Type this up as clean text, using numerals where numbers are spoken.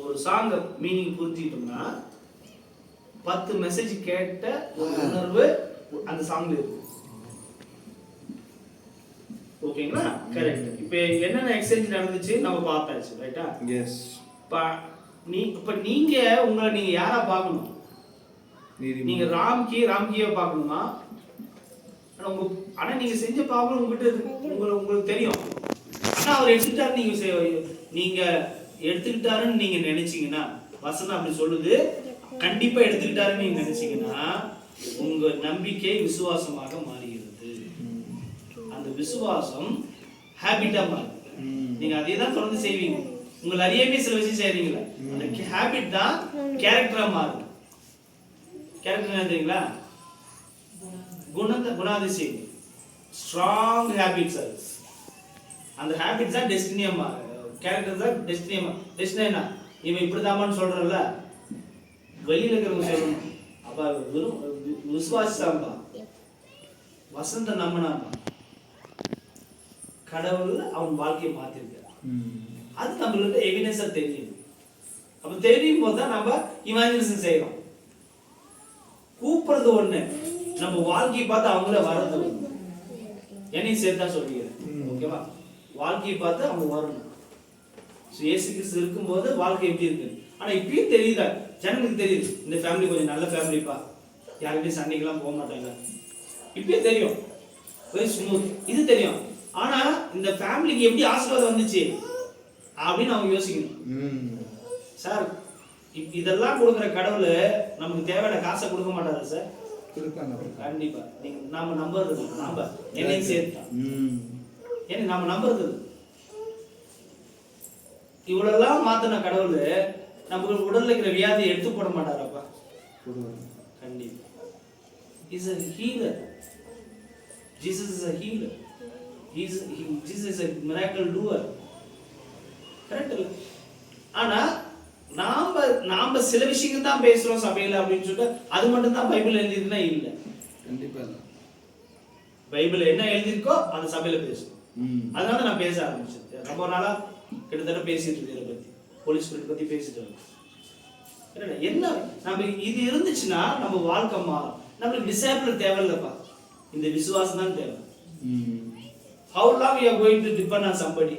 ஒரு song meaning புரிஞ்சுக்கிட்டோம்னா 10 message கேட்ட ஒரு உணர்வு அந்த சாங்ல இருக்கு. ஓகேங்களா? கரெக்ட். இப்போ என்னென்ன எக்ஸ்சேஞ்ச் நடந்துச்சு நம்ம பார்த்தாச்சு, ரைட்டா? எஸ். இப்ப நீங்க உங்களை நீங்க யாரா பார்க்கணும்? நீங்க ராம்கியை பார்க்கணுமா? ஆனா நீங்க செஞ்ச பாவம் உங்களுக்கு தெரியும். ஆனா அவர் எடுத்துக்கிட்டாரு, நீங்க எடுத்துக்கிட்டாருன்னு நீங்க நினைச்சீங்கன்னா, வசனம் அப்படி சொல்லுது, கண்டிப்பா எடுத்துக்கிட்டாருன்னு நீங்க நினைச்சீங்கன்னா உங்க நம்பிக்கை விசுவாசமாக மாறுகிறது. அந்த விசுவாசம் ஹேபிட்டா மாறுது. நீங்க அதே தான் தொடர்ந்து செய்வீங்க. உங்களை அறியாமே சில விஷயம் செய்றீங்களா, அந்த ஹேபிட் தான் கேரக்டரா மாறுது. கேரக்டர் என்ன தெரியுங்களா? குணாதிசயம், ஸ்ட்ராங் ஹேபிட்ஸ். அந்த ஹேபிட்ஸ் தான் டெஸ்டினியா மாறுது. கேரக்டர் தான் டெஸ்டினியா. டெஸ்டினி என்ன? இவன் இப்படிதாமான்னு சொல்றல, வெளியில இருக்கிறவங்க சொல்லணும், அப்ப வெறும் விசுவாசித்தான்பா, வசந்த நம்பினான்பா, கடவுள் அவன் வாழ்க்கையை மாத்திருக்க. அது நம்மளுக்கு எவிடன்ஸா தெரியும். அப்ப தெரியும் போது தான் நம்ம இமேஜினேஷன் செய்யறோம். கூப்பிடுறது ஒண்ணு, நம்ம வாழ்க்கையை பார்த்து அவங்கள வர்றது ஒண்ணு. என்னையும் சேர்த்தா சொல்லிக்கிறேன், ஓகேவா? வாழ்க்கையை பார்த்து அவங்க வரணும். இயேசு கிறிஸ்து இருக்கும்போது வாழ்க்கை எப்படி இருக்கு, ஆனா இப்பயும் தெரியுதா, ஜனங்களுக்கு தெரியுது, இந்த ஃபேமிலி கொஞ்சம் நல்ல ஃபேமிலிப்பா, யாருக்கிட்டையும் சண்டைக்கெல்லாம் போக மாட்டாங்க, இப்பயும் தெரியும், வெரி ஸ்மூத், இது தெரியும். ஆனா இந்த ஃபேமிலிக்கு எப்படி ஆசீர்வாதம் வந்துச்சு அப்படின்னு அவங்க யோசிக்கணும். சார், இதெல்லாம் கொடுக்குற கடவுள் நமக்கு தேவையான காசை கொடுக்க மாட்டாரா சார்? கண்டிப்பா. நீங்க நாம நம்புறது, நாம என்னையும் சேர்த்தான், ஏன்னா நாம நம்புறது இவ்வளவுலாம் மாத்தின கடவுள் நமக்கு உடல்ல இருக்கிற வியாதியை எடுத்து போட மாட்டாரப்பா? கண்டிப்பா. Is a healer. Jesus is a healer. Jesus is a miracle doer. Correct இல்ல? ஆனா நாம சில விஷயங்கள் தான் பேசுறோம் சபையில அப்படின்னு சொல்லிட்டு அது மட்டும் தான் பைபிள் எழுதிருக்குன்னா இல்ல. கண்டிப்பா இல்ல. பைபிள் என்ன எழுதிருக்கோ அந்த சபையில பேசும். அதனால நான் பேச ஆரம்பிச்சேன். ரொம்ப நாளா கிட்டத்தட்ட பேசிட்டு இருக்கேன், இதை பத்தி, போலீஸ் ஸ்பிரிட் பத்தி பேசிட்டு இருக்கேன். என்ன நம்ம இது இருந்துச்சுன்னா நம்ம வாழ்க்கை மாறும். நம்மளுக்கு டிசைபிள் தேவையில்லப்பா, இந்த விசுவாசம் தான் தேவை. How long you are going to depend on somebody?